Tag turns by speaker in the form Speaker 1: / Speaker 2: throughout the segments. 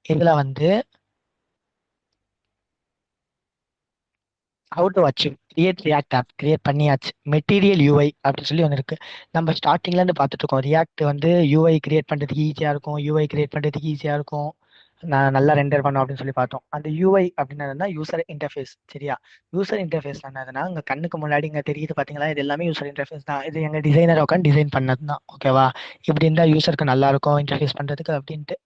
Speaker 1: இதுல வந்து how to achieve create React app create பண்ணியாச்சு. மெட்டீரியல் யூஐ அப்படின்னு சொல்லி ஒன்று இருக்கு. நம்ம ஸ்டார்டிங்ல இருந்து பார்த்துட்டு இருக்கோம். ரியாக்ட் வந்து யூஐ கிரியேட் பண்றதுக்கு ஈஸியா இருக்கும், யூஐ கிரியேட் பண்றதுக்கு ஈஸியா இருக்கும். நான் நல்லா ரெண்டர் பண்ணோம் அப்படின்னு சொல்லி பார்த்தோம். அந்த யூஐ அப்படின்னா யூசர் இன்டர்ஃபேஸ். சரியா? யூசர் இன்டர்ஃபேஸ் என்னதுன்னா உங்க கண்ணுக்கு முன்னாடி இங்க தெரியுது பாத்தீங்களா, இது எல்லாமே யூசர் இன்டர்ஃபேஸ் தான். இது எங்க டிசைனர் உட்காந்து டிசைன் பண்ணது தான். ஓகேவா? இப்படி இருந்தா யூசருக்கு நல்லா இருக்கும் இன்டர்ஃபேஸ் பண்றதுக்கு அப்படின்ட்டு.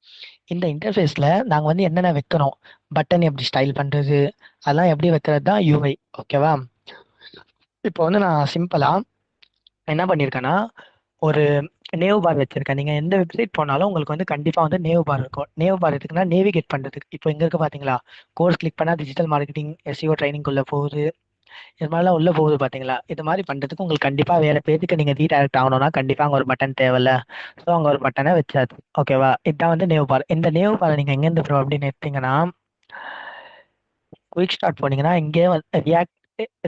Speaker 1: இந்த இன்டர்ஃபேஸ்ல நாங்க வந்து என்னென்ன வைக்கிறோம், பட்டன் எப்படி ஸ்டைல் பண்றது, அதெல்லாம் எப்படி வைக்கிறது தான் யூஐ. ஓகேவா? இப்போ வந்து நான் சிம்பிளா என்ன பண்ணியிருக்கேன்னா, ஒரு நேவ் பார் வச்சிருக்கேன். நீங்க எந்த வெப்சைட் போனாலும் உங்களுக்கு வந்து கண்டிப்பா வந்து நேவ் பார் இருக்கும். நேவ் பார் எதுக்குன்னா நேவிகேட் பண்றதுக்கு. இப்போ இங்க இருக்கு பாத்தீங்களா, கோர்ஸ் கிளிக் பண்ணா டிஜிட்டல் மார்க்கெட்டிங் எஸ்இஓ ட்ரைனிங் குள்ள போகுது. இது மாதிரிலாம் உள்ள போகுது பாத்தீங்களா. இது மாதிரி பண்றதுக்கு உங்களுக்கு கண்டிப்பா வேற பேஜுக்கு நீங்க ரீடைரக்ட் ஆகணும்னா கண்டிப்பா அங்க ஒரு பட்டன் தேவையில்ல. ஸோ அங்க ஒரு பட்டனை வச்சாச்சு. ஓகேவா? இதான் வந்து நேவ் பார். இந்த நேவ் பார் நீங்க எங்க இருந்து ப்ரோ அப்படின்னு எடுத்தீங்கன்னா, குயிக் ஸ்டார்ட் போனீங்கன்னா இங்கே ரியாக்ட்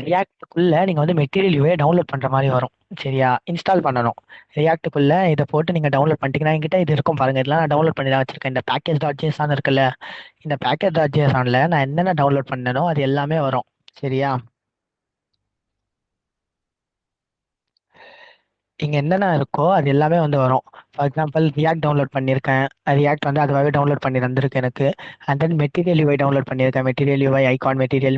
Speaker 1: ரியாக்டுக்குள்ள நீங்க வந்து மெட்டீரியல் யூஐ டவுன்லோட் பண்ற மாதிரி வரும். சரியா? இன்ஸ்டால் பண்ணணும். ரியாக்டுக்குள்ள இதை போட்டு நீங்க டவுன்லோட் பண்ணிட்டீங்கன்னா என்கிட்ட இது இருக்கும் பாருங்க. இதெல்லாம் நான் டவுன்லோட் பண்ணி தான் வச்சிருக்கேன். இந்த பேக்கேஜ் டாட் ஜேசான் இருக்குல்ல, இந்த பேக்கேஜ் டாட் ஜேசான்ல நான் என்னென்ன டவுன்லோட் பண்ணனோ அது எல்லாமே வரும். சரியா? இங்க என்னென்ன இருக்கோ அது எல்லாமே வந்து வரும். ஃபார் எக்ஸாம்பிள் ரியாக்ட் டவுன்லோட் பண்ணியிருக்கேன். ரியாக்ட் வந்து அதுவாகவே டவுன்லோட் பண்ணி தந்திருக்கு எனக்கு. And then material UI download பண்ணியிருக்கேன். Material UI icon material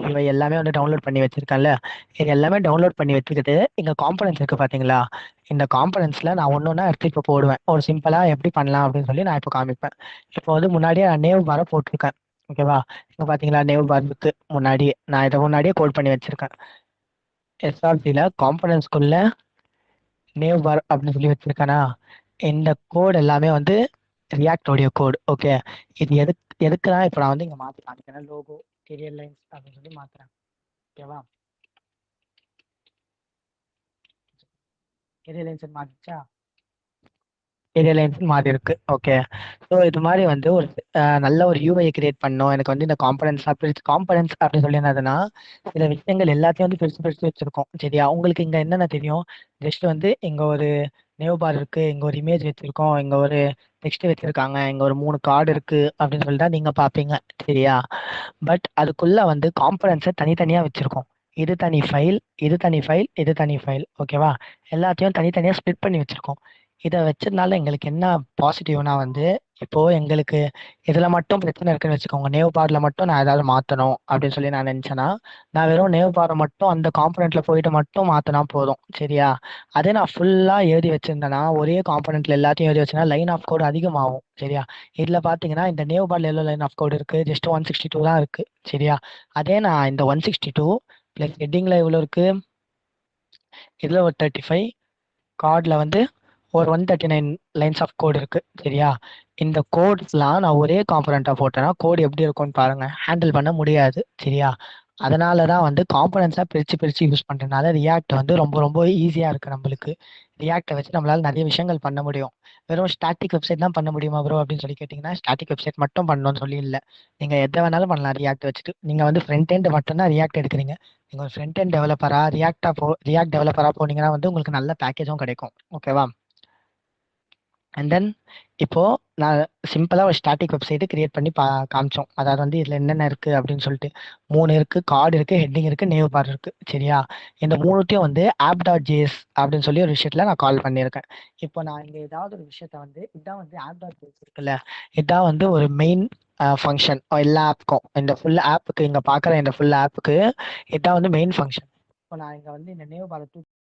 Speaker 1: UI எல்லாமே வந்து டவுன்லோட் பண்ணி வச்சிருக்கேன்ல. இது எல்லாமே டவுன்லோட் பண்ணி வச்சுக்கிட்டு இங்க காம்பனன்ஸ் இருக்கு பாத்தீங்களா. இந்த காம்பனன்ஸ்ல நான் ஒன்று ஒன்றா எடுத்து இப்போ போடுவேன். ஒரு சிம்பிளா எப்படி பண்ணலாம் அப்படின்னு சொல்லி நான் இப்போ காமிப்பேன். இப்போ வந்து முன்னாடியே நான் நேவ் பாரை போட்டிருக்கேன். ஓகேவா? இங்க பாத்தீங்களா நேவ் பார் இருக்கு முன்னாடி. நான் இதை முன்னாடியே கோட் பண்ணி வச்சிருக்கேன். எஸ்ஆர்சில காம்பனன்ஸ்குள்ள நேவ் பார் அப்படின்னு சொல்லி வச்சிருக்கானா. இந்த கோட் எல்லாமே வந்து ரியாக்டோடைய கோட். ஓகே. இது எதுக்குதான் இப்போ நான் வந்து இங்க மாத்தி காமிக்கிறேன். லோகோ கேரியர் லைன்ஸ் அப்படின்னு சொல்லி மாத்துறேன். ஓகேவா? கேரியர் லைன்ஸ் மாத்திச்சா, ஏரியா லைன்ஸ் மாறி இருக்கு. ஓகே. ஸோ இது மாதிரி வந்து ஒரு நல்ல ஒரு யூஐ கிரியேட் பண்ணோம். எனக்கு வந்து இந்த காம்பனன்ஸ் அப்படின்னு சொல்லி என்னதுன்னா, சில விஷயங்கள் எல்லாத்தையும் வந்து பிரிச்சு பிரிச்சு வச்சிருக்கோம். சரியா? உங்களுக்கு இங்க என்னென்ன தெரியும், ஜஸ்ட் வந்து இங்க ஒரு நேவ் பார் இருக்கு, இங்க ஒரு இமேஜ் வச்சிருக்கோம், இங்க ஒரு டெக்ஸ்ட் வச்சிருக்காங்க, இங்க ஒரு 3 கார்டு இருக்கு அப்படின்னு சொல்லி தான் நீங்க பாப்பீங்க. சரியா? பட் அதுக்குள்ள வந்து காம்பனன்ஸை தனித்தனியா வச்சிருக்கோம். இது தனி ஃபைல், இது தனி ஃபைல், இது தனி ஃபைல். ஓகேவா? எல்லாத்தையும் தனித்தனியா ஸ்ப்ளிட் பண்ணி வச்சிருக்கோம். இதை வச்சதுனால எங்களுக்கு என்ன பாசிட்டிவ்னா வந்து, இப்போ எங்களுக்கு இதுல மட்டும் பிரச்சனை இருக்குன்னு வச்சுக்கோங்க. நேவ் பார்ல மட்டும் நான் ஏதாவது மாத்தணும் அப்படின்னு சொல்லி நான் நினைச்சேன்னா, நான் வெறும் நேவ் பாரை மட்டும் அந்த காம்பனன்ட்ல போயிட்டு மட்டும் மாத்தினா போதும். சரியா? அதே நான் ஃபுல்லா எழுதி வச்சிருந்தேன்னா, ஒரே காம்பனன்ட்ல எல்லாத்தையும் எழுதி வச்சேன்னா லைன் ஆஃப் கோட் அதிகமாகும். சரியா? இதுல பாத்தீங்கன்னா இந்த நேவ் பார்ல எவ்வளவு லைன் ஆஃப் கோட் இருக்கு, ஜஸ்ட் 162 தான் இருக்கு. சரியா? அதே நான் இந்த 162 பிளஸ் ஹெட்டிங்ல எவ்வளவு இருக்கு, இதுல ஒரு 35, கார்ட்ல வந்து ஒரு 139 லைன்ஸ் ஆஃப் கோட் இருக்கு. சரியா? இந்த கோட்ஸ்லாம் நான் ஒரே காம்பனண்டா போட்டேன்னா கோட் எப்படி இருக்கும்னு பாருங்க. ஹேண்டில் பண்ண முடியாது. சரியா? அதனால தான் வந்து காம்பனன்ட்ஸா பிரிச்சு பிரிச்சு யூஸ் பண்றதுனால ரியாக்ட் வந்து ரொம்ப ரொம்ப ஈஸியா இருக்கு நம்மளுக்கு. ரியாக்டை வச்சு நம்மளால நிறைய விஷயங்கள் பண்ண முடியும். வெறும் ஸ்டாட்டிக் வெப்சைட் தான் பண்ண முடியுமா ப்ரோ அப்படின்னு சொல்லி கேட்டிங்கன்னா, ஸ்டாட்டிக் வெப்சைட் மட்டும் பண்ணணும்னு சொல்லி இல்லை. நீங்க எதை வேணாலும் பண்ணலாம் ரியாக்ட் வச்சுட்டு. நீங்க வந்து ஃப்ரண்ட் எண்ட் மட்டும்தான் ரியாக்ட் எடுக்கிறீங்க. நீங்க ஒரு ஃப்ரண்ட் எண்ட் டெவலப்பரா ரியாக்ட் டெவலப்பரா போனீங்கன்னா வந்து உங்களுக்கு நல்ல பேக்கேஜும் கிடைக்கும். ஓகேவா? அண்ட் தென் இப்போ நான் சிம்பிளா ஒரு ஸ்டாட்டிக் வெப்சைட் கிரியேட் பண்ணி காமிச்சோம். அதாவது வந்து இதுல என்னென்ன இருக்கு அப்படின்னு சொல்லிட்டு 3 இருக்கு, கார்டு இருக்கு, ஹெட்டிங் இருக்கு, நேவ் பார் இருக்கு. சரியா? இந்த மூணுத்தையும் வந்து ஆப் டாட் ஜேஎஸ் அப்படின்னு சொல்லி ஒரு விஷயத்துல நான் கால் பண்ணியிருக்கேன். இப்போ நான் இங்க ஏதாவது ஒரு விஷயத்த வந்து இதான் வந்து ஆப் டாட் ஜேஎஸ் இருக்குல்ல, இதான் வந்து ஒரு மெயின் ஃபங்க்ஷன் எல்லா ஆப்புக்கும். இந்த ஃபுல் ஆப்புக்கு இங்க பாக்குற இந்த ஃபுல் ஆப்புக்கு இதான் வந்து மெயின் ஃபங்க்ஷன். இப்போ நான் இங்க வந்து இந்த நேவ் பார்